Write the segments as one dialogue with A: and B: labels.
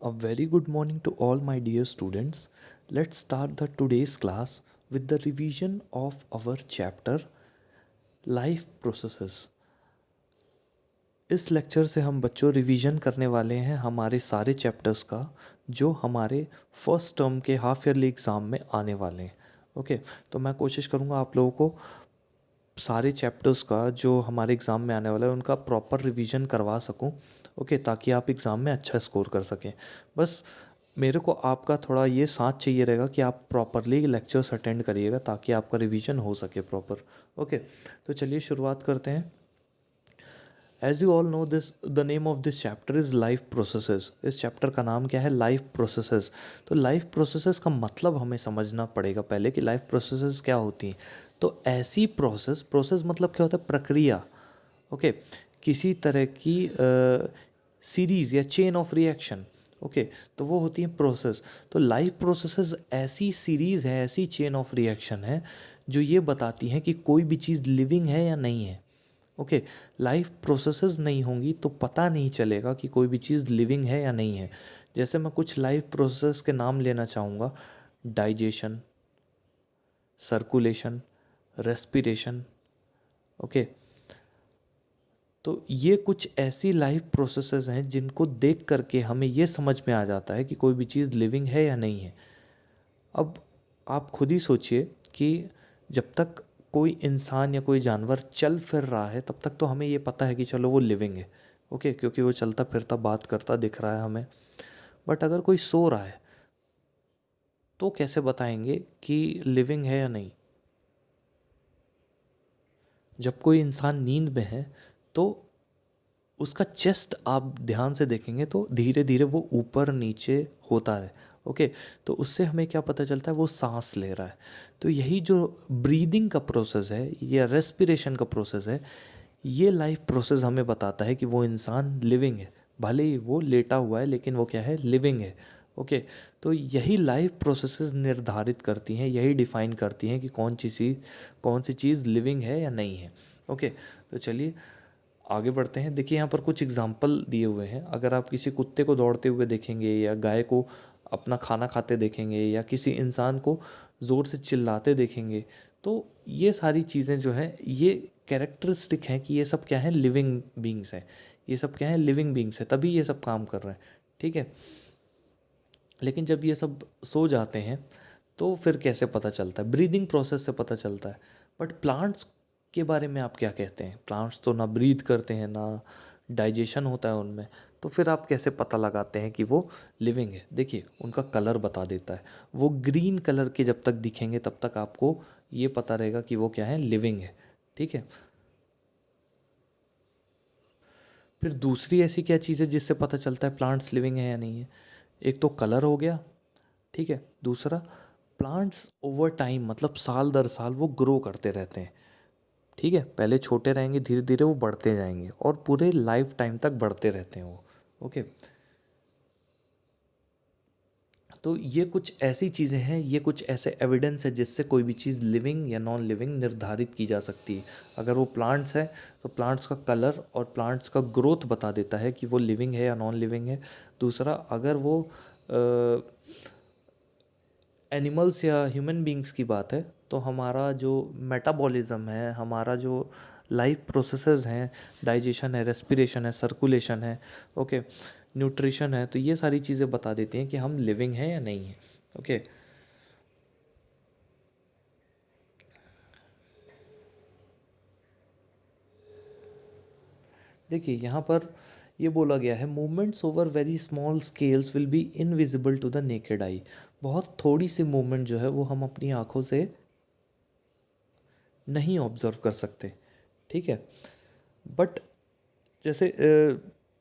A: A very good morning to all my dear students. Let's start the today's class with the revision of our chapter Life Processes. इस lecture से हम बच्चों revision करने वाले हैं हमारे सारे चैप्टर्स का जो हमारे फर्स्ट टर्म के हाफ ईयरली एग्ज़ाम में आने वाले हैं। ओके, तो मैं कोशिश करूँगा आप लोगों को सारे चैप्टर्स का जो हमारे एग्ज़ाम में आने वाला है उनका प्रॉपर रिवीजन करवा सकूं। ओके, ताकि आप एग्ज़ाम में अच्छा स्कोर कर सकें। बस मेरे को आपका थोड़ा ये साथ चाहिए रहेगा कि आप प्रॉपरली लेक्चर्स अटेंड करिएगा ताकि आपका रिवीजन हो सके प्रॉपर। ओके, तो चलिए शुरुआत करते हैं। As you all know this the name of this chapter is life processes. इस चैप्टर का नाम क्या है? Life processes. तो लाइफ प्रोसेसेस का मतलब हमें समझना पड़ेगा पहले कि लाइफ प्रोसेसेस क्या होती हैं। तो ऐसी प्रोसेस मतलब क्या होता है? प्रक्रिया। ओके, किसी तरह की सीरीज़ या चेन ऑफ रिएक्शन। ओके, तो वो होती है प्रोसेस। तो लाइफ प्रोसेसेस ऐसी सीरीज़ है, ऐसी चेन ऑफ रिएक्शन है जो ये बताती हैं कि कोई भी चीज़ लिविंग है या नहीं है। ओके, लाइफ प्रोसेसेस नहीं होंगी तो पता नहीं चलेगा कि कोई भी चीज़ लिविंग है या नहीं है। जैसे मैं कुछ लाइफ प्रोसेस के नाम लेना चाहूँगा: डाइजेशन, सर्कुलेशन, रेस्पिरेशन। ओके, तो ये कुछ ऐसी लाइफ प्रोसेसेस हैं जिनको देख करके हमें ये समझ में आ जाता है कि कोई भी चीज़ लिविंग है या नहीं है। अब आप खुद ही सोचिए कि जब तक कोई इंसान या कोई जानवर चल फिर रहा है तब तक तो हमें ये पता है कि चलो वो लिविंग है। ओके, क्योंकि वो चलता फिरता बात करता दिख रहा है हमें। बट अगर कोई सो रहा है तो कैसे बताएंगे कि लिविंग है या नहीं? जब कोई इंसान नींद में है तो उसका चेस्ट आप ध्यान से देखेंगे तो धीरे धीरे वो ऊपर नीचे होता है। ओके, तो उससे हमें क्या पता चलता है? वो सांस ले रहा है। तो यही जो ब्रीदिंग का प्रोसेस है या रेस्पिरेशन का प्रोसेस है, ये लाइफ प्रोसेस हमें बताता है कि वो इंसान लिविंग है। भले ही वो लेटा हुआ है लेकिन वो क्या है? लिविंग है। ओके, तो यही लाइफ प्रोसेसेस निर्धारित करती हैं, यही डिफाइन करती हैं कि कौन सी चीज़ लिविंग है या नहीं है। ओके, तो चलिए आगे बढ़ते हैं। देखिए यहाँ पर कुछ एग्जाम्पल दिए हुए हैं। अगर आप किसी कुत्ते को दौड़ते हुए देखेंगे या गाय को अपना खाना खाते देखेंगे या किसी इंसान को ज़ोर से चिल्लाते देखेंगे तो ये सारी चीज़ें जो हैं ये कैरेक्टरिस्टिक हैं कि ये सब क्या है? लिविंग बींग्स हैं। ये सब क्या है? लिविंग बींग्स है, तभी ये सब काम कर रहे हैं। ठीक है, लेकिन जब ये सब सो जाते हैं तो फिर कैसे पता चलता है? ब्रीदिंग प्रोसेस से पता चलता है। बट प्लांट्स के बारे में आप क्या कहते हैं? प्लांट्स तो ना ब्रीद करते हैं ना डाइजेशन होता है उनमें, तो फिर आप कैसे पता लगाते हैं कि वो लिविंग है? देखिए उनका कलर बता देता है। वो ग्रीन कलर के जब तक दिखेंगे तब तक आपको ये पता रहेगा कि वो क्या है? लिविंग है। ठीक है, फिर दूसरी ऐसी क्या चीज़ है जिससे पता चलता है प्लांट्स लिविंग है या नहीं है? एक तो कलर हो गया, ठीक है। दूसरा, प्लांट्स ओवर टाइम मतलब साल दर साल वो ग्रो करते रहते हैं। ठीक है, पहले छोटे रहेंगे, धीरे धीरे वो बढ़ते जाएंगे और पूरे लाइफ टाइम तक बढ़ते रहते हैं वो। ओके, तो ये कुछ ऐसी चीज़ें हैं, ये कुछ ऐसे एविडेंस है जिससे कोई भी चीज़ लिविंग या नॉन लिविंग निर्धारित की जा सकती है। अगर वो प्लांट्स है तो प्लांट्स का कलर और प्लांट्स का ग्रोथ बता देता है कि वो लिविंग है या नॉन लिविंग है। दूसरा, अगर वो एनिमल्स या ह्यूमन बींग्स की बात है तो हमारा जो मेटाबॉलिज्म है, हमारा जो लाइफ प्रोसेसेस हैं, डाइजेशन है, रेस्पिरेशन है, सर्कुलेशन है, ओके, न्यूट्रिशन है, तो ये सारी चीज़ें बता देती हैं कि हम लिविंग हैं या नहीं हैं। ओके, देखिए यहाँ पर ये बोला गया है, movements over very small scales will be invisible to the naked eye. बहुत थोड़ी सी मूवमेंट जो है वो हम अपनी आँखों से नहीं ऑब्जर्व कर सकते। ठीक है, बट जैसे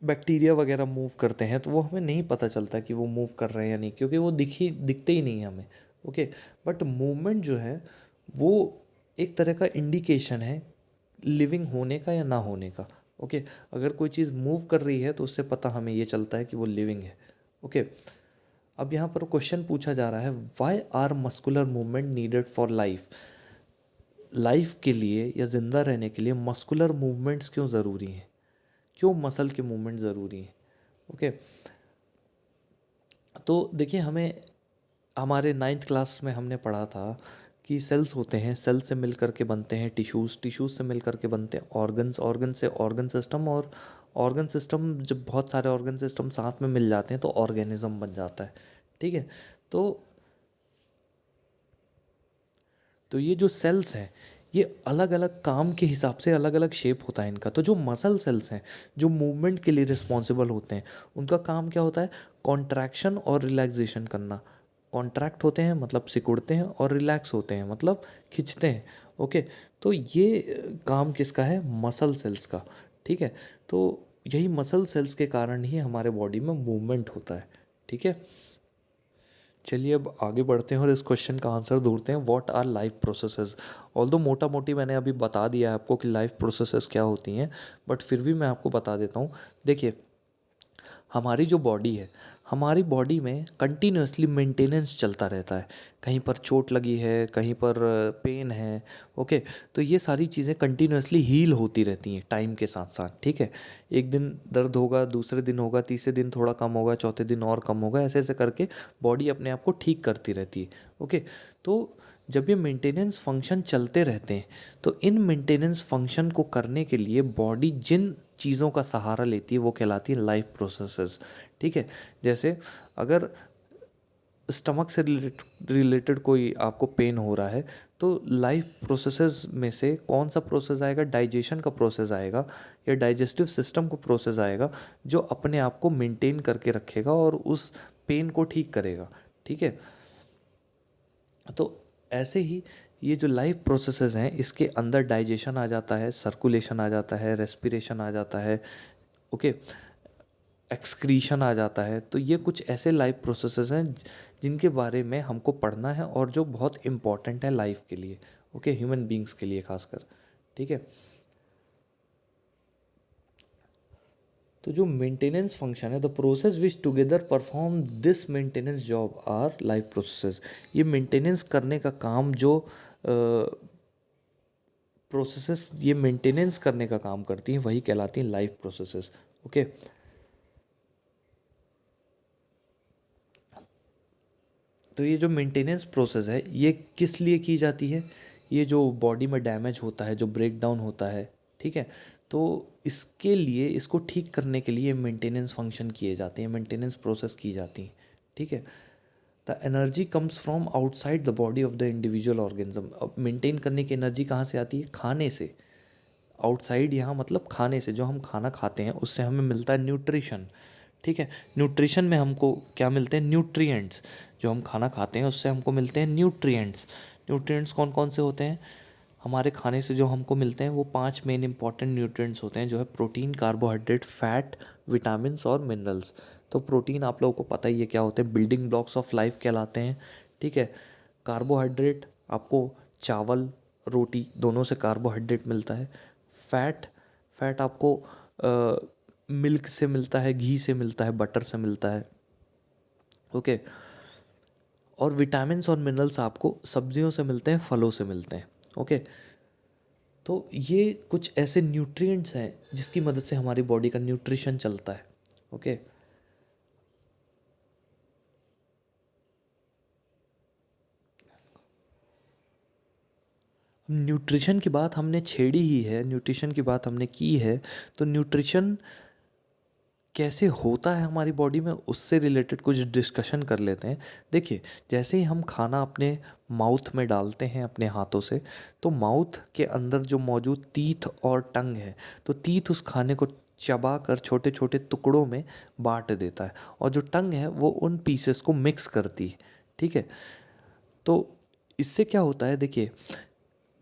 A: बैक्टीरिया वगैरह मूव करते हैं तो वो हमें नहीं पता चलता कि वो मूव कर रहे हैं या नहीं, क्योंकि वो दिखते ही नहीं है हमें। ओके, बट मूवमेंट जो है वो एक तरह का इंडिकेशन है लिविंग होने का या ना होने का। ओके, अगर कोई चीज़ मूव कर रही है तो उससे पता हमें ये चलता है कि वो लिविंग है। ओके, अब यहाँ पर क्वेश्चन पूछा जा रहा है, why are muscular movement needed for life? Life के लिए या ज़िंदा रहने के लिए मस्कुलर मूवमेंट्स क्यों ज़रूरी हैं? क्यों मसल के मूवमेंट ज़रूरी हैं? ओके, तो देखिए, हमें हमारे 9th क्लास में हमने पढ़ा था कि सेल्स होते हैं, सेल से मिल करके बनते हैं टिश्यूज़, टिश्यूज़ से मिल करके बनते हैं ऑर्गन्स, ऑर्गन से ऑर्गन सिस्टम, और ऑर्गन सिस्टम जब बहुत सारे ऑर्गन सिस्टम साथ में मिल जाते हैं तो ऑर्गेनिज्म बन जाता है। ठीक है। तो तो ये जो सेल्स हैं, ये अलग अलग काम के हिसाब से अलग अलग शेप होता है इनका। तो जो मसल सेल्स हैं, जो मूवमेंट के लिए रिस्पॉन्सिबल होते हैं, उनका काम क्या होता है? कॉन्ट्रैक्शन और रिलैक्सेशन करना। कॉन्ट्रैक्ट होते हैं मतलब सिकुड़ते हैं, और रिलैक्स होते हैं मतलब खिंचते हैं। ओके। तो ये काम किसका है? मसल सेल्स का। ठीक है। तो यही मसल सेल्स के कारण ही हमारे बॉडी में मूवमेंट होता है। ठीक है। चलिए अब आगे बढ़ते हैं और इस क्वेश्चन का आंसर ढूंढते हैं। What our life processes? Although मोटा मोटी मैंने अभी बता दिया है आपको कि लाइफ प्रोसेसेस क्या होती हैं, बट फिर भी मैं आपको बता देता हूँ। देखिए, हमारी जो बॉडी है, हमारी बॉडी में कंटिन्यूसली मेंटेनेंस चलता रहता है। कहीं पर चोट लगी है, कहीं पर पेन है। ओके। तो ये सारी चीज़ें कंटिन्यूसली हील होती रहती हैं टाइम के साथ साथ। ठीक है। एक दिन दर्द होगा, दूसरे दिन होगा, तीसरे दिन थोड़ा कम होगा, चौथे दिन और कम होगा, ऐसे ऐसे करके बॉडी अपने आप को ठीक करती रहती है। ओके। तो जब ये मेंटेनेंस फंक्शन चलते रहते हैं, तो इन मेंटेनेंस फंक्शन को करने के लिए बॉडी जिन चीज़ों का सहारा लेती है वो कहलाती है लाइफ प्रोसेसेस। ठीक है। जैसे अगर स्टमक से रिलेटेड कोई आपको पेन हो रहा है, तो लाइफ प्रोसेसेस में से कौन सा प्रोसेस आएगा? डाइजेशन का प्रोसेस आएगा, या डाइजेस्टिव सिस्टम का प्रोसेस आएगा, जो अपने आप को मेंटेन करके रखेगा और उस पेन को ठीक करेगा। ठीक है। तो ऐसे ही ये जो लाइफ प्रोसेसेस हैं, इसके अंदर डाइजेशन आ जाता है, सर्कुलेशन आ जाता है, रेस्पिरेशन आ जाता है। ओके। एक्सक्रीशन आ जाता है। तो ये कुछ ऐसे लाइफ प्रोसेसेस हैं जिनके बारे में हमको पढ़ना है, और जो बहुत इम्पॉर्टेंट है लाइफ के लिए। ओके। ह्यूमन बींग्स के लिए खासकर। ठीक है। तो जो मेंटेनेंस फंक्शन है, the process which together perform this maintenance job our life processes. ये मेंटेनेंस करने का काम जो प्रोसेसेस ये मेंटेनेंस करने का काम करती हैं, वही कहलाती हैं लाइफ प्रोसेसेस। ओके। तो ये जो मेंटेनेंस प्रोसेस है, ये किस लिए की जाती है? ये जो बॉडी में डैमेज होता है, जो ब्रेक डाउन होता है, ठीक है, तो इसके लिए, इसको ठीक करने के लिए मेंटेनेंस फंक्शन किए जाते हैं, मेंटेनेंस प्रोसेस की जाती हैं। ठीक है। The energy comes from outside the body of the individual organism. अब मेंटेन करने की एनर्जी कहाँ से आती है? खाने से। आउटसाइड यहाँ मतलब खाने से, जो हम खाना खाते हैं उससे हमें मिलता है न्यूट्रिशन। ठीक है। न्यूट्रिशन में हमको क्या मिलते हैं? न्यूट्रिएंट्स। जो हम खाना खाते हैं उससे हमको मिलते हैं न्यूट्रिएंट्स। न्यूट्रिएंट्स कौन कौन से होते हैं? हमारे खाने से जो हमको मिलते हैं वो 5 मेन इंपॉर्टेंट न्यूट्रिएंट्स होते हैं, जो है प्रोटीन, कार्बोहाइड्रेट, फैट, विटामिन्स और मिनरल्स। तो प्रोटीन आप लोगों को पता ही है क्या होते हैं, बिल्डिंग ब्लॉक्स ऑफ लाइफ कहलाते हैं। ठीक है। कार्बोहाइड्रेट आपको चावल, रोटी दोनों से कार्बोहाइड्रेट मिलता है। फैट, फैट आपको मिल्क से मिलता है, घी से मिलता है, बटर से मिलता है। ओके। और विटामिन्स और मिनरल्स आपको सब्जियों से मिलते हैं, फलों से मिलते हैं। ओके। तो ये कुछ ऐसे न्यूट्रिएंट्स हैं जिसकी मदद से हमारी बॉडी का न्यूट्रिशन चलता है। ओके। न्यूट्रिशन की बात हमने छेड़ी ही है, न्यूट्रिशन की बात हमने की है, तो न्यूट्रिशन कैसे होता है हमारी बॉडी में, उससे रिलेटेड कुछ डिस्कशन कर लेते हैं। देखिए, जैसे ही हम खाना अपने माउथ में डालते हैं अपने हाथों से, तो माउथ के अंदर जो मौजूद टीथ और टंग है, तो टीथ उस खाने को चबा कर छोटे छोटे टुकड़ों में बांट देता है, और जो टंग है वो उन पीसेस को मिक्स करती है। ठीक है। तो इससे क्या होता है? देखिए,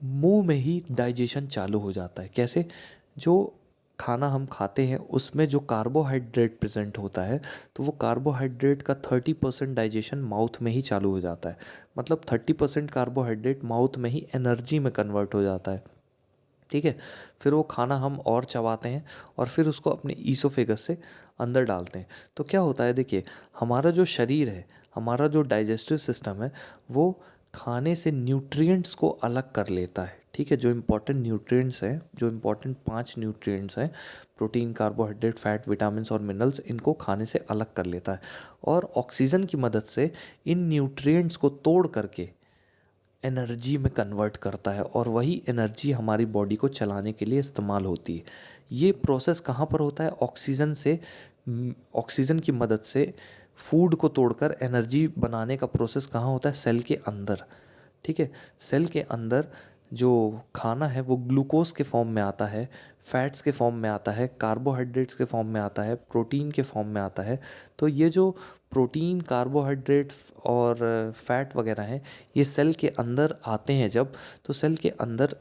A: मुंह में ही डाइजेशन चालू हो जाता है। कैसे? जो खाना हम खाते हैं उसमें जो कार्बोहाइड्रेट प्रेजेंट होता है, तो वो कार्बोहाइड्रेट का 30% डाइजेशन माउथ में ही चालू हो जाता है। मतलब 30% कार्बोहाइड्रेट माउथ में ही एनर्जी में कन्वर्ट हो जाता है। ठीक है। फिर वो खाना हम और चबाते हैं, और फिर उसको अपने ईसोफेगस से अंदर डालते हैं। तो क्या होता है? देखिए, हमारा जो शरीर है, हमारा जो डाइजेस्टिव सिस्टम है, वो खाने से न्यूट्रिएंट्स को अलग कर लेता है, ठीक है। जो इम्पोर्टेंट न्यूट्रिएंट्स हैं, जो इम्पोर्टेंट 5 न्यूट्रिएंट्स हैं, प्रोटीन, कार्बोहाइड्रेट, फैट, विटामिन्स और मिनरल्स, इनको खाने से अलग कर लेता है और ऑक्सीजन की मदद से इन न्यूट्रिएंट्स को तोड़ करके एनर्जी में कन्वर्ट करता है और वही एनर्जी हमारी बॉडी को चलाने के लिए इस्तेमाल होती है। ये प्रोसेस कहाँ पर होता है? ऑक्सीजन से, ऑक्सीजन की मदद से फूड को तोड़कर एनर्जी बनाने का प्रोसेस कहाँ होता है? सेल के अंदर, ठीक है। सेल के अंदर जो खाना है वो ग्लूकोज के फॉर्म में आता है, फैट्स के फॉर्म में आता है, कार्बोहाइड्रेट्स के फॉर्म में आता है, प्रोटीन के फॉर्म में आता है। तो ये जो प्रोटीन, कार्बोहाइड्रेट और फैट वगैरह हैं, ये सेल के अंदर आते हैं जब, तो सेल के अंदर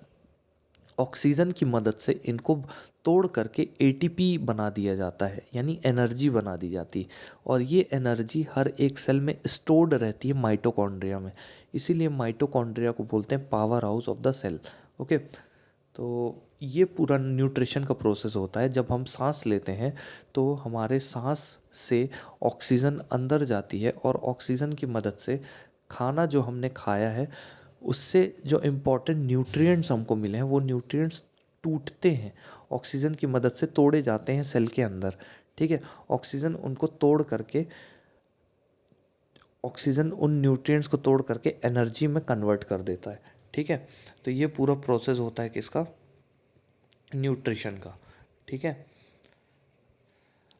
A: ऑक्सीजन की मदद से इनको तोड़ करके एटीपी बना दिया जाता है, यानी एनर्जी बना दी जाती है। और ये एनर्जी हर एक सेल में स्टोर्ड रहती है माइटोकॉन्ड्रिया में। इसीलिए माइटोकॉन्ड्रिया को बोलते हैं power house of the cell. Okay, तो ये पूरा न्यूट्रिशन का प्रोसेस होता है। जब हम सांस लेते हैं तो हमारे सांस से ऑक्सीजन अंदर जाती है और ऑक्सीजन की मदद से खाना जो हमने खाया है उससे जो इम्पोर्टेंट न्यूट्रिएंट्स हमको मिले हैं वो न्यूट्रिएंट्स टूटते हैं, ऑक्सीजन की मदद से तोड़े जाते हैं सेल के अंदर, ठीक है। ऑक्सीजन उनको तोड़ करके, ऑक्सीजन उन न्यूट्रिएंट्स को तोड़ करके एनर्जी में कन्वर्ट कर देता है, ठीक है। तो ये पूरा प्रोसेस होता है किसका? न्यूट्रिशन का, ठीक है।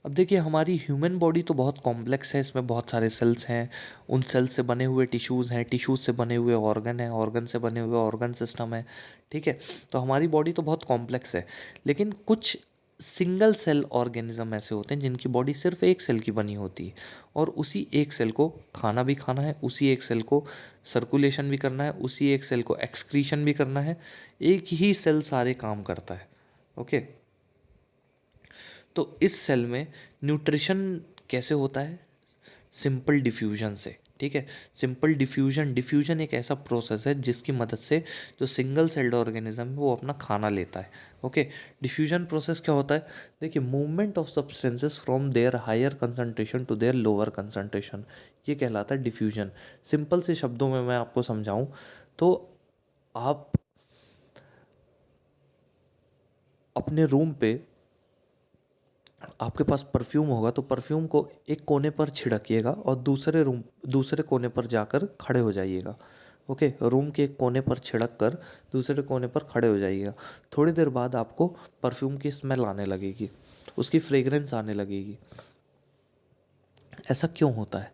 A: अब देखिए हमारी ह्यूमन बॉडी तो बहुत कॉम्प्लेक्स है, इसमें बहुत सारे सेल्स हैं, उन सेल्स से बने हुए टिश्यूज़ हैं, टिश्यूज़ से बने हुए ऑर्गन हैं, ऑर्गन से बने हुए ऑर्गन सिस्टम है, ठीक है। तो हमारी बॉडी तो बहुत कॉम्प्लेक्स है, लेकिन कुछ सिंगल सेल ऑर्गेनिज्म ऐसे होते हैं जिनकी बॉडी सिर्फ एक सेल की बनी होती है और उसी एक सेल को खाना भी खाना है, उसी एक सेल को सर्कुलेशन भी करना है, उसी एक सेल को एक्सक्रीशन भी करना है। एक ही सेल सारे काम करता है, ओके। तो इस सेल में न्यूट्रिशन कैसे होता है? सिंपल डिफ्यूजन से, ठीक है। सिंपल डिफ्यूजन, डिफ्यूजन एक ऐसा प्रोसेस है जिसकी मदद से जो सिंगल सेल्ड ऑर्गेनिज्म है वो अपना खाना लेता है, ओके। डिफ्यूजन प्रोसेस क्या होता है? देखिए, movement of substances from their higher concentration to their lower concentration, ये कहलाता है डिफ्यूजन। सिंपल से शब्दों में मैं आपको समझाऊं तो आप अपने रूम पे, आपके पास परफ्यूम होगा तो परफ्यूम को एक कोने पर छिड़किएगा और दूसरे कोने पर जाकर खड़े हो जाइएगा, ओके। रूम के एक कोने पर छिड़क कर दूसरे कोने पर खड़े हो जाइएगा। थोड़ी देर बाद आपको परफ्यूम की स्मेल आने लगेगी, उसकी फ्रेगरेंस आने लगेगी। ऐसा क्यों होता है?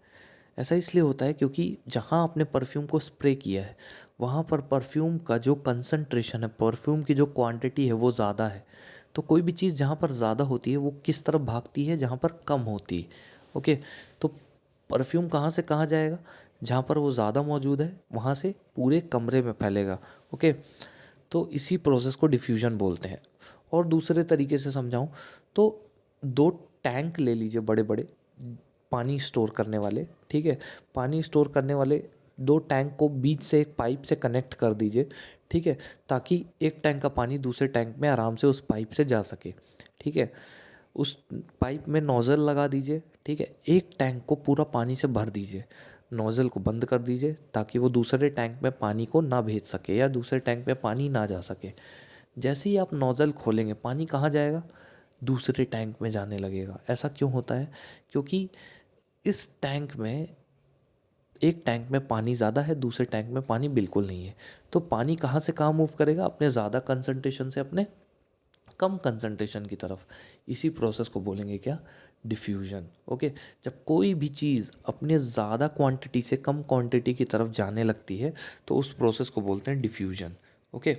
A: ऐसा इसलिए होता है क्योंकि जहाँ आपने परफ्यूम को स्प्रे किया है वहाँ पर परफ्यूम का जो कंसंट्रेशन है, परफ्यूम की जो क्वांटिटी है वो ज़्यादा है। तो कोई भी चीज़ जहाँ पर ज़्यादा होती है वो किस तरफ भागती है? जहाँ पर कम होती है, ओके। तो परफ्यूम कहाँ से कहाँ जाएगा? जहाँ पर वो ज़्यादा मौजूद है वहाँ से पूरे कमरे में फैलेगा, ओके। तो इसी प्रोसेस को डिफ्यूजन बोलते हैं। और दूसरे तरीके से समझाऊँ तो 2 टैंक ले लीजिए, बड़े बड़े पानी स्टोर करने वाले, ठीक है। पानी स्टोर करने वाले 2 टैंक को बीच से एक पाइप से कनेक्ट कर दीजिए, ठीक है, ताकि एक टैंक का पानी दूसरे टैंक में आराम से उस पाइप से जा सके, ठीक है। उस पाइप में नोज़ल लगा दीजिए, ठीक है। एक टैंक को पूरा पानी से भर दीजिए, नोज़ल को बंद कर दीजिए ताकि वो दूसरे टैंक में पानी को ना भेज सके या दूसरे टैंक में पानी ना जा सके। जैसे ही आप नोज़ल खोलेंगे पानी कहाँ जाएगा? दूसरे टैंक में जाने लगेगा। ऐसा क्यों होता है? क्योंकि इस टैंक में, एक टैंक में पानी ज़्यादा है, दूसरे टैंक में पानी बिल्कुल नहीं है। तो पानी कहाँ से कहाँ मूव करेगा? अपने ज़्यादा कंसंट्रेशन से अपने कम कंसंट्रेशन की तरफ। इसी प्रोसेस को बोलेंगे क्या? Diffusion, okay. जब कोई भी चीज़ अपने ज़्यादा क्वांटिटी से कम क्वांटिटी की तरफ जाने लगती है तो उस प्रोसेस को बोलते हैं डिफ्यूजन, ओके।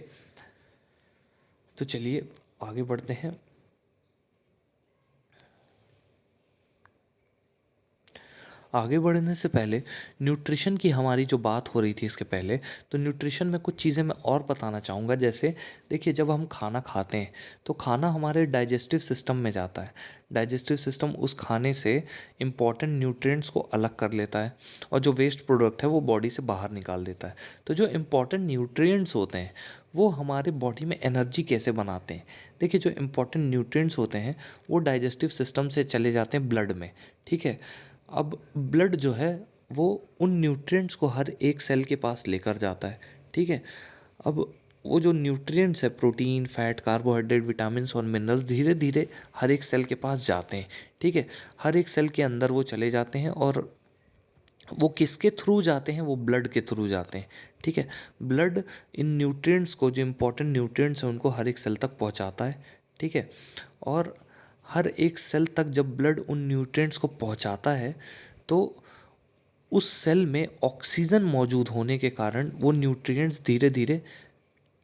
A: तो चलिए आगे बढ़ते हैं। आगे बढ़ने से पहले न्यूट्रिशन की हमारी जो बात हो रही थी इसके पहले, तो न्यूट्रिशन में कुछ चीज़ें मैं और बताना चाहूँगा। जैसे देखिए, जब हम खाना खाते हैं तो खाना हमारे डाइजेस्टिव सिस्टम में जाता है। डाइजेस्टिव सिस्टम उस खाने से इम्पॉर्टेंट न्यूट्रिएंट्स को अलग कर लेता है और जो वेस्ट प्रोडक्ट है वो बॉडी से बाहर निकाल देता है। तो जो इम्पॉर्टेंट न्यूट्रिएंट्स होते हैं वो हमारे बॉडी में एनर्जी कैसे बनाते हैं? देखिए, जो इम्पॉर्टेंट न्यूट्रिएंट्स होते हैं वो डाइजेस्टिव सिस्टम से चले जाते हैं ब्लड में, ठीक है। अब ब्लड जो है वो उन न्यूट्रिएंट्स को हर एक सेल के पास लेकर जाता है, ठीक है। अब वो जो न्यूट्रिएंट्स है, प्रोटीन, फैट, कार्बोहाइड्रेट, विटामिन्स और मिनरल्स, धीरे धीरे हर एक सेल के पास जाते हैं, ठीक है। हर एक सेल के अंदर वो चले जाते हैं, और वो किसके थ्रू जाते हैं? वो ब्लड के थ्रू जाते हैं, ठीक है। ब्लड इन न्यूट्रिएंट्स को, जो इम्पोर्टेंट न्यूट्रिएंट्स हैं, उनको हर एक सेल तक पहुंचाता है, ठीक है। और हर एक सेल तक जब ब्लड उन न्यूट्रिएंट्स को पहुंचाता है, तो उस सेल में ऑक्सीजन मौजूद होने के कारण वो न्यूट्रिएंट्स धीरे धीरे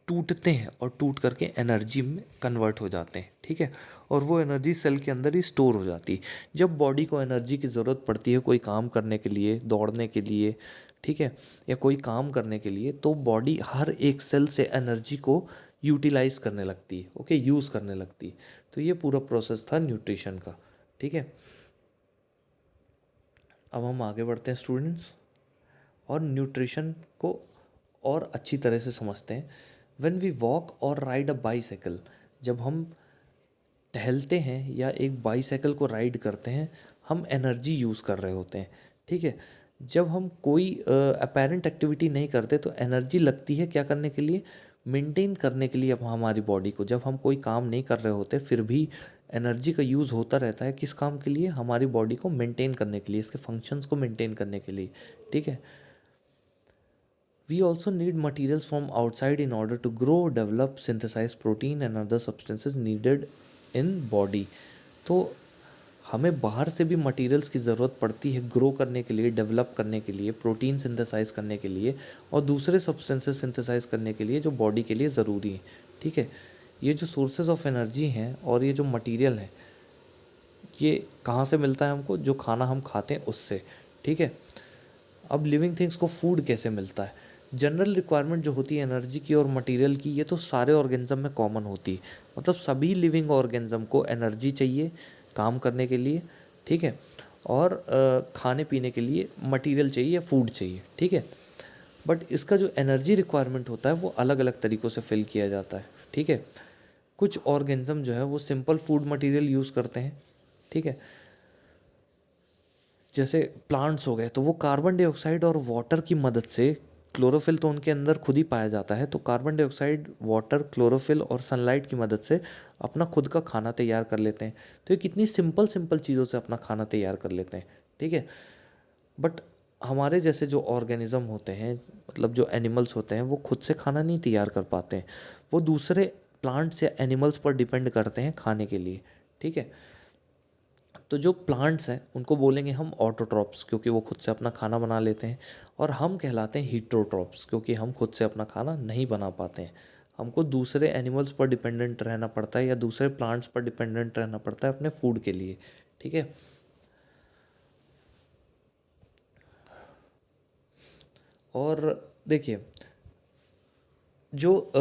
A: टूटते हैं और टूट करके एनर्जी में कन्वर्ट हो जाते हैं, ठीक है। और वो एनर्जी सेल के अंदर ही स्टोर हो जाती है। जब बॉडी को एनर्जी की ज़रूरत पड़ती है कोई काम करने के लिए, दौड़ने के लिए, ठीक है, या कोई काम करने के लिए, तो बॉडी हर एक सेल से एनर्जी को यूटिलाइज करने लगती है, ओके, यूज़ करने लगती है। तो ये पूरा प्रोसेस था न्यूट्रिशन का, ठीक है। अब हम आगे बढ़ते हैं स्टूडेंट्स, और न्यूट्रिशन को और अच्छी तरह से समझते हैं। व्हेन वी वॉक और राइड अ बाईसाइकिल, जब हम टहलते हैं या एक बाईसाइकिल को राइड करते हैं, हम एनर्जी यूज़ कर रहे होते हैं, ठीक है। जब हम कोई अपेरेंट एक्टिविटी नहीं करते तो एनर्जी लगती है क्या करने के लिए? मेंटेन करने के लिए। अब हमारी बॉडी को, जब हम कोई काम नहीं कर रहे होते फिर भी एनर्जी का यूज़ होता रहता है, किस काम के लिए? हमारी बॉडी को मेंटेन करने के लिए, इसके फंक्शंस को मेंटेन करने के लिए, ठीक है। We also need materials from outside in order to grow, develop, synthesize protein and other substances needed in body. तो हमें बाहर से भी मटेरियल्स की ज़रूरत पड़ती है ग्रो करने के लिए, डेवलप करने के लिए, प्रोटीन सिंथेसाइज करने के लिए, और दूसरे सब्सटेंसेस सिंथेसाइज करने के लिए जो बॉडी के लिए ज़रूरी है, ठीक है। ये जो सोर्सेज ऑफ एनर्जी हैं और ये जो मटेरियल है, ये कहाँ से मिलता है हमको? जो खाना हम खाते हैं उससे, ठीक है। अब लिविंग थिंग्स को फूड कैसे मिलता है? जनरल रिक्वायरमेंट जो होती है एनर्जी की और मटेरियल की, ये तो सारे ऑर्गेनिज्म में कॉमन होती है। मतलब सभी लिविंग ऑर्गेनिज्म को एनर्जी चाहिए काम करने के लिए, ठीक है, और खाने पीने के लिए मटेरियल चाहिए, फूड चाहिए, ठीक है। बट इसका जो एनर्जी रिक्वायरमेंट होता है वो अलग अलग तरीक़ों से फिल किया जाता है, ठीक है। कुछ ऑर्गेनिज्म जो है वो सिंपल फूड मटेरियल यूज़ करते हैं, ठीक है। जैसे प्लांट्स हो गए, तो वो कार्बन डाइऑक्साइड और वाटर की मदद से, क्लोरोफिल तो उनके अंदर खुद ही पाया जाता है, तो कार्बन डाइऑक्साइड, वाटर, क्लोरोफिल और सनलाइट की मदद से अपना खुद का खाना तैयार कर लेते हैं। तो ये कितनी सिंपल सिंपल चीज़ों से अपना खाना तैयार कर लेते हैं, ठीक है। बट हमारे जैसे जो ऑर्गेनिज्म होते हैं, मतलब जो एनिमल्स होते हैं, वो खुद से खाना नहीं तैयार कर पाते हैं। वो दूसरे प्लांट्स या एनिमल्स पर डिपेंड करते हैं खाने के लिए, ठीक है। तो जो प्लांट्स हैं उनको बोलेंगे हम ऑटोट्रॉप्स, क्योंकि वो खुद से अपना खाना बना लेते हैं। और हम कहलाते हैं हीटरोट्रॉप्स, क्योंकि हम खुद से अपना खाना नहीं बना पाते हैं। हमको दूसरे एनिमल्स पर डिपेंडेंट रहना पड़ता है या दूसरे प्लांट्स पर डिपेंडेंट रहना पड़ता है अपने फूड के लिए, ठीक है। और देखिए, जो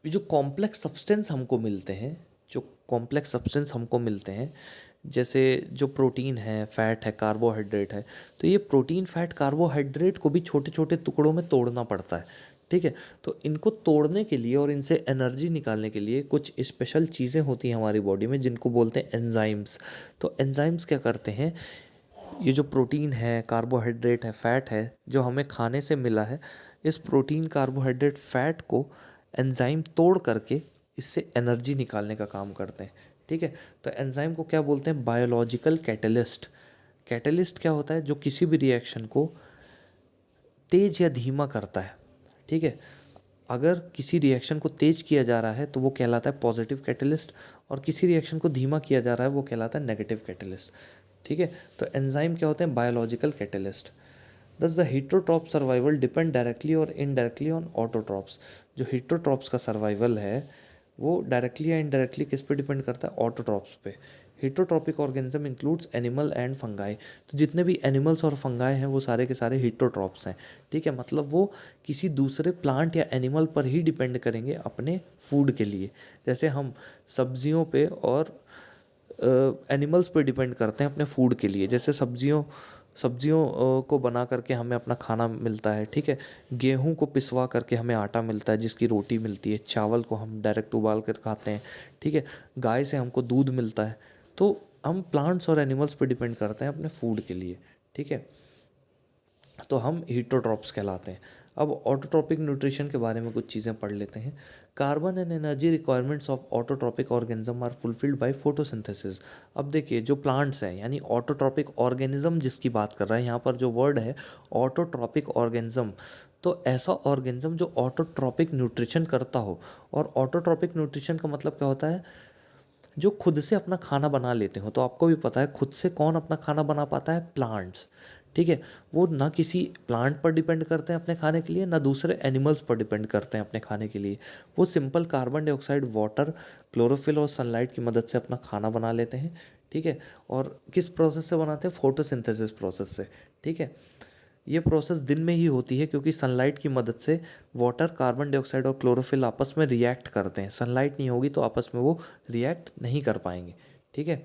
A: जो कॉम्प्लेक्स सब्सटेंस हमको मिलते हैं, जो कॉम्प्लेक्स सब्सटेंस हमको मिलते हैं, जैसे जो प्रोटीन है, फैट है, कार्बोहाइड्रेट है, तो ये प्रोटीन, फैट, कार्बोहाइड्रेट को भी छोटे छोटे टुकड़ों में तोड़ना पड़ता है, ठीक है। तो इनको तोड़ने के लिए और इनसे एनर्जी निकालने के लिए कुछ स्पेशल चीज़ें होती हैं हमारी बॉडी में, जिनको बोलते हैं एंजाइम्स। तो एंजाइम्स क्या करते हैं? ये जो प्रोटीन है, कार्बोहाइड्रेट है, फैट है, जो हमें खाने से मिला है, इस प्रोटीन, कार्बोहाइड्रेट, फैट को एंजाइम तोड़ करके इससे एनर्जी निकालने का काम करते हैं, ठीक है। तो एंजाइम को क्या बोलते हैं? Biological catalyst. कैटलिस्ट क्या होता है? जो किसी भी रिएक्शन को तेज या धीमा करता है, ठीक है। अगर किसी रिएक्शन को तेज किया जा रहा है तो वो कहलाता है पॉजिटिव कैटलिस्ट, और किसी रिएक्शन को धीमा किया जा रहा है वो कहलाता है नेगेटिव कैटलिस्ट, ठीक है। तो एंजाइम क्या होते हैं? Biological catalyst. दस द हीटरोट्रॉप सर्वाइवल डिपेंड डायरेक्टली और इनडायरेक्टली ऑन ऑटोट्रॉप्स। जो हीटरोट्रॉप्स का सर्वाइवल है वो डायरेक्टली या इनडायरेक्टली किस पे डिपेंड करता है? ऑटोट्रॉप्स पे। Heterotrophic organism includes animal and fungi. तो जितने भी एनिमल्स और फंगाई हैं वो सारे के सारे हीटरोट्रॉप्स हैं, ठीक है। मतलब वो किसी दूसरे प्लांट या एनिमल पर ही डिपेंड करेंगे अपने फूड के लिए। जैसे हम सब्जियों पे और एनिमल्स पे डिपेंड करते हैं अपने फूड के लिए। जैसे सब्जियों को बना करके हमें अपना खाना मिलता है, ठीक है। गेहूं को पिसवा करके हमें आटा मिलता है जिसकी रोटी मिलती है। चावल को हम डायरेक्ट उबाल कर खाते हैं, ठीक है। गाय से हमको दूध मिलता है। तो हम प्लांट्स और एनिमल्स पे डिपेंड करते हैं अपने फूड के लिए, ठीक है। ठीक है, तो हम हीटरोट्रॉप्स कहलाते हैं। अब ऑटोट्रॉपिक न्यूट्रिशन के बारे में कुछ चीज़ें पढ़ लेते हैं। Carbon and energy requirements of autotrophic organism are fulfilled by photosynthesis. अब देखिए, जो प्लांट्स हैं यानी ऑटोट्रॉपिक ऑर्गेनिज्म जिसकी बात कर रहा है यहाँ पर, जो वर्ड है ऑटोट्रॉपिक ऑर्गेनिज्म, तो ऐसा ऑर्गेनिज्म जो ऑटोट्रॉपिक न्यूट्रिशन करता हो। और ऑटोट्रॉपिक न्यूट्रिशन का मतलब क्या होता है, जो खुद से अपना खाना बना लेते हो। तो आपको भी पता है खुद से कौन अपना खाना बना पाता है, प्लांट्स। ठीक है, वो ना किसी प्लांट पर डिपेंड करते हैं अपने खाने के लिए, ना दूसरे एनिमल्स पर डिपेंड करते हैं अपने खाने के लिए। वो simple carbon dioxide, water, chlorophyll और सनलाइट की मदद से अपना खाना बना लेते हैं। ठीक है, और किस प्रोसेस से बनाते हैं, फोटोसिंथेसिस प्रोसेस से। ठीक है, ये प्रोसेस दिन में ही होती है क्योंकि सनलाइट की मदद से वाटर, कार्बन डाइऑक्साइड और क्लोरोफिल आपस में रिएक्ट करते हैं। सनलाइट नहीं होगी तो आपस में वो रिएक्ट नहीं कर पाएंगे। ठीक है,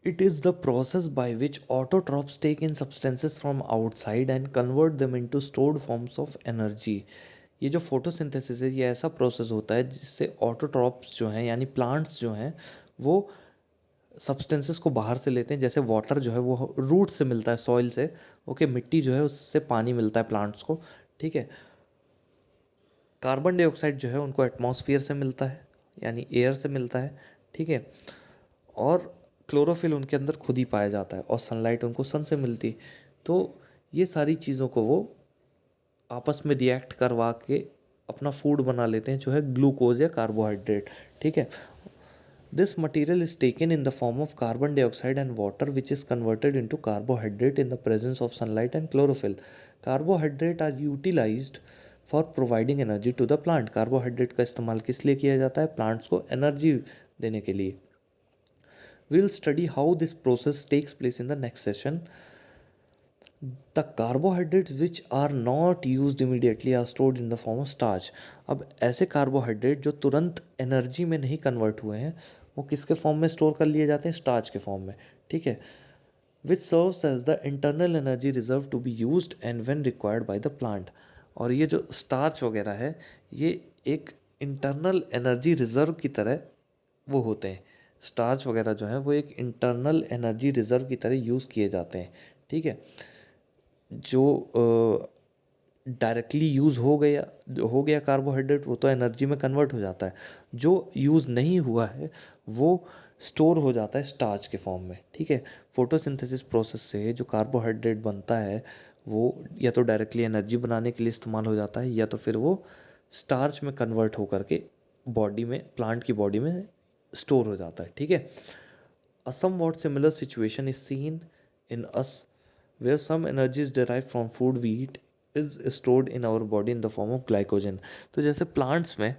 A: it is the process by which autotrophs take in substances from outside and convert them into stored forms of energy। ये जो फोटोसिंथेसिस है, ये ऐसा प्रोसेस होता है जिससे ऑटोट्रॉप्स जो हैं यानी प्लांट्स जो हैं वो सब्सटेंसेस को बाहर से लेते हैं। जैसे वाटर जो है वो रूट से मिलता है, सॉइल से। ओके, मिट्टी जो है उससे पानी मिलता है प्लांट्स को। ठीक है, कार्बन डाइऑक्साइड जो है उनको एटमॉस्फेयर से मिलता है यानी एयर से मिलता है। ठीक है, और क्लोरोफिल उनके अंदर खुद ही पाया जाता है, और सनलाइट उनको सन से मिलती। तो ये सारी चीज़ों को वो आपस में रिएक्ट करवा के अपना फूड बना लेते हैं, जो है ग्लूकोज या कार्बोहाइड्रेट। ठीक है, this material is taken in the form of carbon dioxide and water which is converted into carbohydrate in the presence of sunlight and chlorophyll. Carbohydrate are utilised for providing energy to the plant. Carbohydrate का इस्तेमाल किस लिए किया जाता है, plants को energy देने के लिए। We will study how this process takes place in the next session. The carbohydrates which are not used immediately are stored in the form of starch। अब ऐसे कार्बोहाइड्रेट जो तुरंत एनर्जी में नहीं कन्वर्ट हुए हैं, वो किसके फॉर्म में स्टोर कर लिए जाते हैं, स्टार्च के फॉर्म में। ठीक है, which serves as the internal energy reserve to be used and when required by the plant. और ये जो स्टार्च वगैरह है, ये एक इंटरनल एनर्जी रिजर्व की तरह वो होते हैं। स्टार्च वगैरह जो है वो एक इंटरनल एनर्जी रिजर्व की तरह यूज़ किए जाते हैं। ठीक है, जो डायरेक्टली यूज़ हो गया कार्बोहाइड्रेट, वो तो एनर्जी में कन्वर्ट हो जाता है। जो यूज़ नहीं हुआ है वो स्टोर हो जाता है स्टार्च के फॉर्म में। ठीक है, फोटोसिंथेसिस प्रोसेस से जो कार्बोहाइड्रेट बनता है वो या तो डायरेक्टली एनर्जी बनाने के लिए इस्तेमाल हो जाता है, या तो फिर वो स्टार्च में कन्वर्ट होकर के बॉडी में, प्लांट की बॉडी में स्टोर हो जाता है। ठीक है, a somewhat similar situation is seen in us where some energy is derive from food we eat is stored in our body in the form of glycogen. तो जैसे प्लांट्स में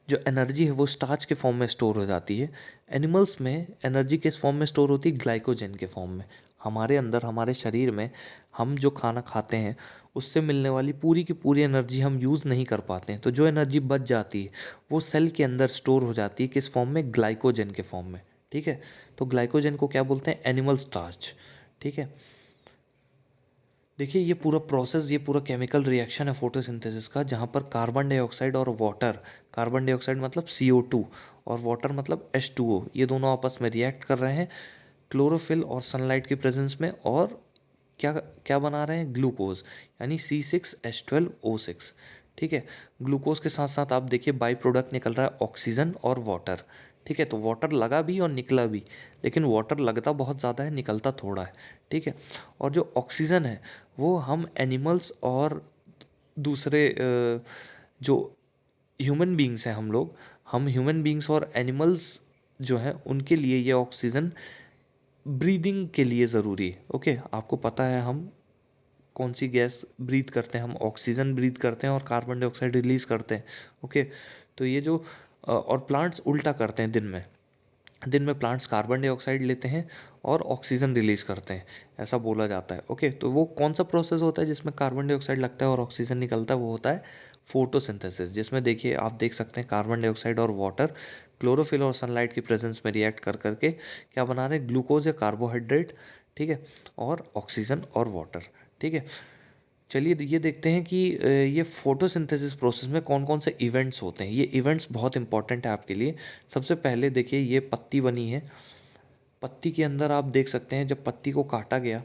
A: जो एनर्जी है वो स्टार्च के फॉर्म में store हो जाती है, एनिमल्स में एनर्जी किस फॉर्म में स्टोर होती है, ग्लाइकोजन के फॉर्म में। हमारे अंदर, हमारे शरीर में हम जो खाना खाते हैं उससे मिलने वाली पूरी की पूरी एनर्जी हम यूज़ नहीं कर पाते हैं। तो जो एनर्जी बच जाती है वो सेल के अंदर स्टोर हो जाती है, किस फॉर्म में, ग्लाइकोजन के फॉर्म में। ठीक है, तो ग्लाइकोजन को क्या बोलते हैं, एनिमल स्टार्च। ठीक है, देखिए ये पूरा प्रोसेस, ये पूरा केमिकल रिएक्शन है फोटोसिंथेसिस का, जहाँ पर कार्बन डाइऑक्साइड और वाटर, कार्बन डाइऑक्साइड मतलब CO2 और वाटर मतलब H2O, ये दोनों आपस में रिएक्ट कर रहे हैं क्लोरोफिल और सनलाइट की प्रेजेंस में, और क्या क्या बना रहे हैं, ग्लूकोज यानी C6H12O6। ठीक है, ग्लूकोज के साथ साथ आप देखिए बाई प्रोडक्ट निकल रहा है ऑक्सीजन और वाटर। ठीक है, तो वाटर लगा भी और निकला भी, लेकिन वाटर लगता बहुत ज़्यादा है, निकलता थोड़ा है। ठीक है, और जो ऑक्सीजन है वो हम एनिमल्स और दूसरे जो ह्यूमन बींग्स हैं, हम ह्यूमन बींग्स और एनिमल्स जो हैं उनके लिए ये ऑक्सीजन ब्रीदिंग के लिए ज़रूरी है। ओके, आपको पता है हम कौन सी गैस ब्रीथ करते हैं, हम ऑक्सीजन ब्रीथ करते हैं और कार्बन डाइऑक्साइड रिलीज़ करते हैं। ओके, तो ये जो और प्लांट्स उल्टा करते हैं, दिन में प्लांट्स कार्बन डाइऑक्साइड लेते हैं और ऑक्सीजन रिलीज़ करते हैं, ऐसा बोला जाता है। ओके, तो वो कौन सा प्रोसेस होता है जिसमें कार्बन डाइऑक्साइड लगता है और ऑक्सीजन निकलता है, वो होता है फोटोसिंथेसिस, जिसमें देखिए आप देख सकते हैं कार्बन डाइऑक्साइड और वाटर क्लोरोफिल और सनलाइट की प्रेजेंस में रिएक्ट कर करके क्या बना रहे हैं, ग्लूकोज या कार्बोहाइड्रेट। ठीक है, और ऑक्सीजन और वाटर। ठीक है, चलिए ये देखते हैं कि ये फोटोसिंथेसिस प्रोसेस में कौन कौन से इवेंट्स होते हैं। ये इवेंट्स बहुत इंपॉर्टेंट है आपके लिए। सबसे पहले देखिए ये पत्ती बनी है। पत्ती के अंदर आप देख सकते हैं जब पत्ती को काटा गया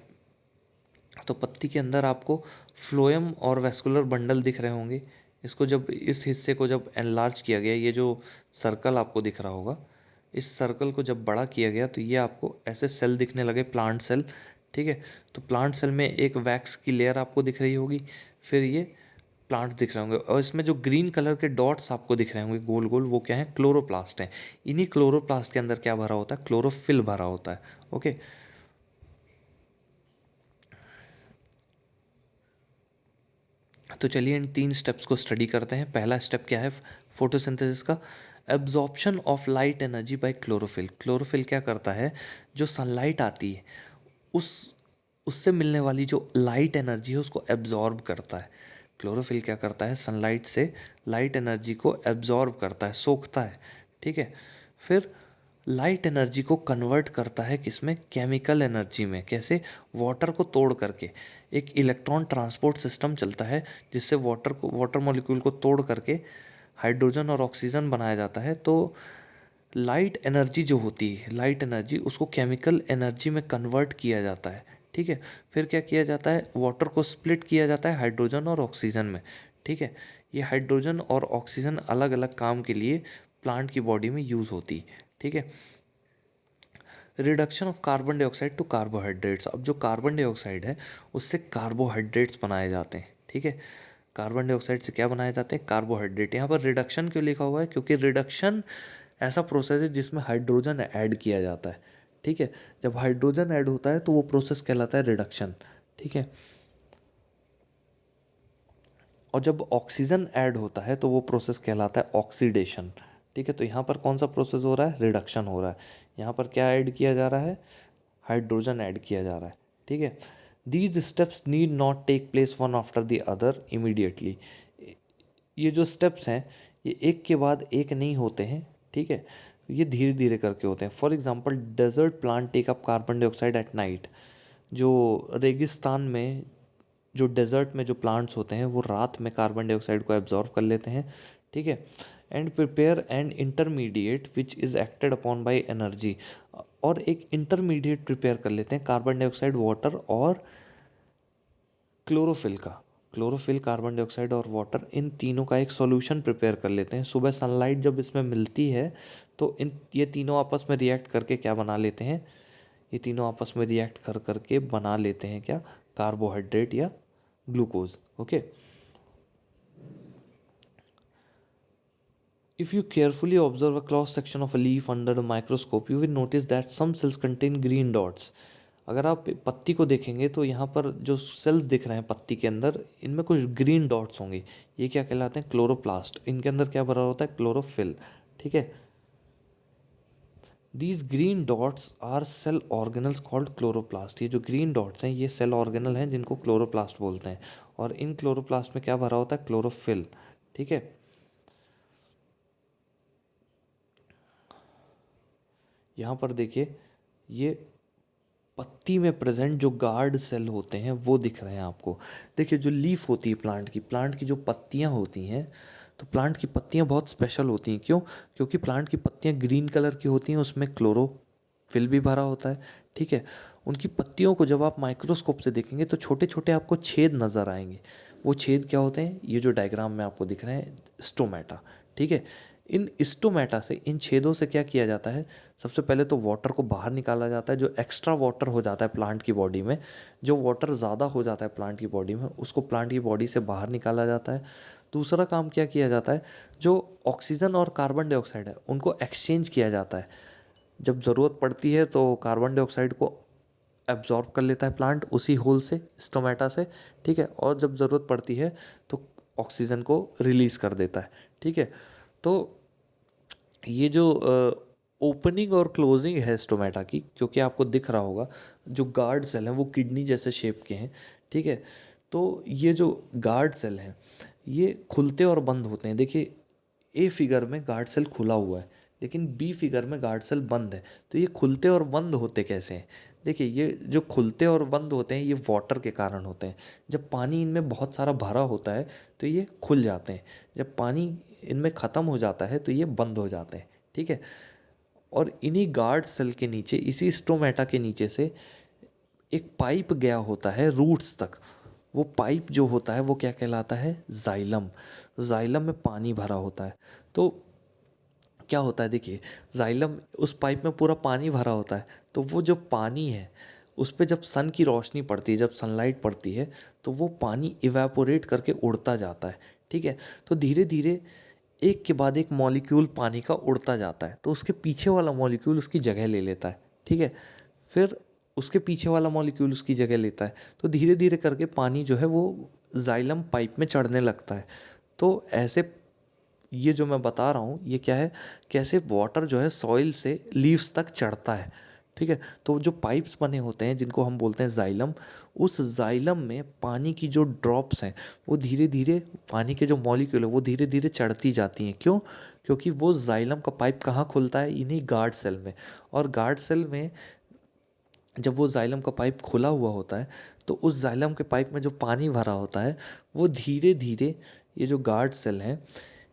A: तो पत्ती के अंदर आपको फ्लोएम और वेस्कुलर बंडल दिख रहे होंगे। इसको जब इस हिस्से को जब एनलार्ज किया गया, ये जो सर्कल आपको दिख रहा होगा, इस सर्कल को जब बड़ा किया गया तो ये आपको ऐसे सेल दिखने लगे, प्लांट सेल। ठीक है, तो प्लांट सेल में एक वैक्स की लेयर आपको दिख रही होगी, फिर ये प्लांट दिख रहे होंगे और इसमें जो ग्रीन कलर के डॉट्स आपको दिख रहे होंगे गोल गोल, वो क्या है? क्लोरोप्लास्ट हैं। इन्हीं क्लोरोप्लास्ट के अंदर क्या भरा होता है? क्लोरोफिल भरा होता है। ओके, तो चलिए इन 3 स्टेप्स को स्टडी करते हैं। पहला स्टेप क्या है फोटोसिंथेसिस का? Absorption of light energy by chlorophyll. Chlorophyll क्या करता है? जो सनलाइट आती है उस उससे मिलने वाली जो लाइट एनर्जी है उसको एब्जॉर्ब करता है। क्लोरोफिल क्या करता है? सनलाइट से लाइट एनर्जी को एब्जॉर्ब करता है, सोखता है। ठीक है, फिर लाइट एनर्जी को कन्वर्ट करता है किसमें? केमिकल एनर्जी में। कैसे? वाटर को तोड़ करके। एक इलेक्ट्रॉन ट्रांसपोर्ट सिस्टम चलता है जिससे वाटर मॉलिक्यूल को तोड़ करके हाइड्रोजन और ऑक्सीजन बनाया जाता है। तो लाइट एनर्जी जो होती है, लाइट एनर्जी उसको केमिकल एनर्जी में कन्वर्ट किया जाता है। ठीक है, फिर क्या किया जाता है? वाटर को स्प्लिट किया जाता है हाइड्रोजन और ऑक्सीजन में। ठीक है, ये हाइड्रोजन और ऑक्सीजन अलग अलग काम के लिए प्लांट की बॉडी में यूज़ होती है। ठीक है, reduction of carbon dioxide to carbohydrates. अब जो कार्बन डाइऑक्साइड है उससे कार्बोहाइड्रेट्स बनाए जाते हैं। ठीक है, कार्बन डाइऑक्साइड से क्या बनाए जाते हैं? कार्बोहाइड्रेट। यहाँ पर रिडक्शन क्यों लिखा हुआ है? क्योंकि रिडक्शन ऐसा प्रोसेस है जिसमें हाइड्रोजन ऐड किया जाता है। ठीक है, जब हाइड्रोजन ऐड होता है तो वो प्रोसेस कहलाता है रिडक्शन। ठीक है, और जब ऑक्सीजन ऐड होता है तो वो प्रोसेस कहलाता है ऑक्सीडेशन। ठीक है, तो यहाँ पर कौन सा प्रोसेस हो रहा है? रिडक्शन हो रहा है। यहाँ पर क्या ऐड किया जा रहा है? हाइड्रोजन ऐड किया जा रहा है। ठीक है, these steps need not take place one after the other immediately. ये जो स्टेप्स हैं ये एक के बाद एक नहीं होते हैं। ठीक है, ये धीरे धीरे करके होते हैं। For example desert plant take up carbon dioxide at night. जो रेगिस्तान में, जो डेजर्ट में जो प्लांट्स होते हैं वो रात में कार्बन डाइऑक्साइड को एब्जॉर्ब कर लेते हैं। ठीक है, and prepare an intermediate which is acted upon by energy. और एक इंटरमीडिएट प्रिपेयर कर लेते हैं कार्बन डाइऑक्साइड, वाटर और क्लोरोफिल का। क्लोरोफिल, कार्बन डाइऑक्साइड और वाटर, इन तीनों का एक सॉल्यूशन प्रिपेयर कर लेते हैं। सुबह सनलाइट जब इसमें मिलती है तो ये तीनों आपस में रिएक्ट करके क्या बना लेते हैं? ये तीनों आपस में रिएक्ट कर करके बना लेते हैं क्या? कार्बोहाइड्रेट या glucose. Okay, if you carefully observe a cross section of a leaf under a microscope you will notice that some cells contain green dots. अगर आप पत्ती को देखेंगे तो यहाँ पर जो सेल्स दिख रहे हैं पत्ती के अंदर, इनमें कुछ ग्रीन डॉट्स होंगे। ये क्या कहलाते हैं? क्लोरोप्लास्ट। इनके अंदर क्या भरा होता है? क्लोरोफिल। ठीक है, these green dots are cell organelles called chloroplast. ये जो ग्रीन डॉट्स हैं ये सेल ऑर्गेनल हैं जिनको क्लोरोप्लास्ट बोलते हैं। और इन क्लोरोप्लास्ट में क्या भरा होता है? क्लोरोफिल। ठीक है, यहाँ पर देखिए ये पत्ती में प्रेजेंट जो गार्ड सेल होते हैं वो दिख रहे हैं आपको। देखिए जो लीफ होती है प्लांट की जो पत्तियाँ होती हैं, तो प्लांट की पत्तियाँ बहुत स्पेशल होती हैं। क्यों? क्योंकि प्लांट की पत्तियाँ ग्रीन कलर की होती हैं, उसमें क्लोरोफिल भी भरा होता है। ठीक है, उनकी पत्तियों को जब आप माइक्रोस्कोप से देखेंगे तो छोटे छोटे आपको छेद नज़र आएंगे। वो छेद क्या होते हैं? ये जो डायग्राम में आपको दिख रहे हैं, स्टोमेटा। ठीक है, इन स्टोमेटा से, इन छेदों से क्या किया जाता है? सबसे पहले तो वाटर को बाहर निकाला जाता है। जो एक्स्ट्रा वाटर हो जाता है प्लांट की बॉडी में, जो वाटर ज़्यादा हो जाता है प्लांट की बॉडी में, उसको प्लांट की बॉडी से बाहर निकाला जाता है। दूसरा काम क्या किया जाता है? जो ऑक्सीजन और कार्बन डाइऑक्साइड है उनको एक्सचेंज किया जाता है। जब ज़रूरत पड़ती है तो कार्बन डाइऑक्साइड को एब्जॉर्ब कर लेता है प्लांट उसी होल से, स्टोमेटा से। ठीक है, और जब ज़रूरत पड़ती है तो ऑक्सीजन को रिलीज़ कर देता है। ठीक है, तो ये जो ओपनिंग और क्लोजिंग है स्टोमेटा की, क्योंकि आपको दिख रहा होगा जो गार्ड सेल हैं वो किडनी जैसे शेप के हैं। ठीक है, तो ये जो गार्ड सेल हैं ये खुलते और बंद होते हैं। देखिए ए फिगर में गार्ड सेल खुला हुआ है। लेकिन बी फिगर में गार्ड सेल बंद है। तो ये खुलते और बंद होते कैसे हैं? देखिए, ये जो खुलते और बंद होते हैं ये वाटर के कारण होते हैं। जब पानी इनमें बहुत सारा भरा होता है तो ये खुल जाते हैं, जब पानी इनमें ख़त्म हो जाता है तो ये बंद हो जाते हैं। ठीक है। और इन्हीं गार्ड सेल के नीचे, इसी स्टोमेटा के नीचे से एक पाइप गया होता है रूट्स तक। वो पाइप जो होता है वो क्या कहलाता है? जाइलम। जाइलम में पानी भरा होता है। तो क्या होता है, देखिए, जाइलम, उस पाइप में पूरा पानी भरा होता है। तो वो जो पानी है उस पर जब सन की रोशनी पड़ती है, जब सनलाइट पड़ती है, तो वो पानी इवेपोरेट करके उड़ता जाता है। ठीक है। तो धीरे धीरे एक के बाद एक मॉलिक्यूल पानी का उड़ता जाता है, तो उसके पीछे वाला मॉलिक्यूल उसकी जगह ले लेता है। ठीक है। फिर उसके पीछे वाला मॉलिक्यूल उसकी जगह लेता है, तो धीरे धीरे करके पानी जो है वो जाइलम पाइप में चढ़ने लगता है। तो ऐसे, ये जो मैं बता रहा हूँ ये क्या है, कैसे वाटर जो है सॉइल से लीव्स तक चढ़ता है। ठीक है। तो जो पाइप्स बने होते हैं जिनको हम बोलते हैं जाइलम, उस जाइलम में पानी की जो ड्रॉप्स हैं वो धीरे धीरे, पानी के जो मॉलिक्यूल है वो धीरे धीरे चढ़ती जाती हैं। क्यों? क्योंकि वो जाइलम का पाइप कहाँ खुलता है? इन्हीं गार्ड सेल में। और गार्ड सेल में जब वो जाइलम का पाइप खुला हुआ होता है तो उस जाइलम के पाइप में जो पानी भरा होता है वो धीरे धीरे, ये जो गार्ड सेल हैं,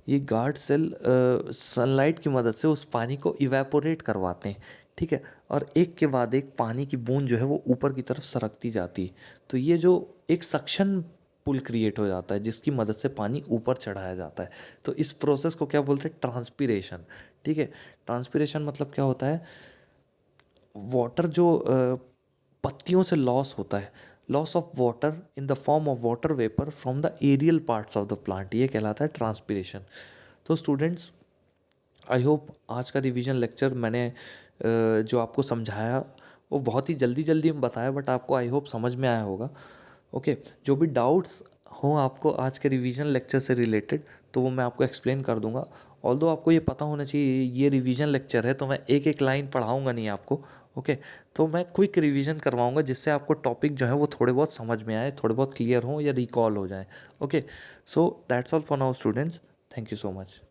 A: ये गार्ड सेल सनलाइट की मदद से उस पानी को इवेपोरेट करवाते हैं। ठीक है। और एक के बाद एक पानी की बूंद जो है वो ऊपर की तरफ सरकती जाती है। तो ये जो एक सक्शन पुल क्रिएट हो जाता है जिसकी मदद से पानी ऊपर चढ़ाया जाता है। तो इस प्रोसेस को क्या बोलते हैं? ट्रांसपीरेशन। ठीक है। ट्रांसपीरेशन मतलब क्या होता है? वाटर जो पत्तियों से लॉस होता है, loss of water in the form of water vapour from the aerial parts of the plant, ये कहलाता है ट्रांसपीरेशन। तो स्टूडेंट्स, आई होप आज का रिवीजन लेक्चर मैंने जो आपको समझाया वो बहुत ही जल्दी जल्दी में बताया, बट आपको आई होप समझ में आया होगा। ओके। जो भी डाउट्स हों आपको आज के रिवीजन लेक्चर से रिलेटेड, तो वो मैं आपको एक्सप्लेन कर दूंगा। ऑल्दो आपको ये पता होना चाहिए ये रिवीजन लेक्चर है, तो मैं एक एक लाइन पढ़ाऊंगा नहीं आपको। ओके। तो मैं क्विक रिवीजन करवाऊंगा जिससे आपको टॉपिक जो है वो थोड़े बहुत समझ में आए, थोड़े बहुत क्लियर हों या रिकॉल हो जाए। Okay. So that's all for now students. Thank you so much.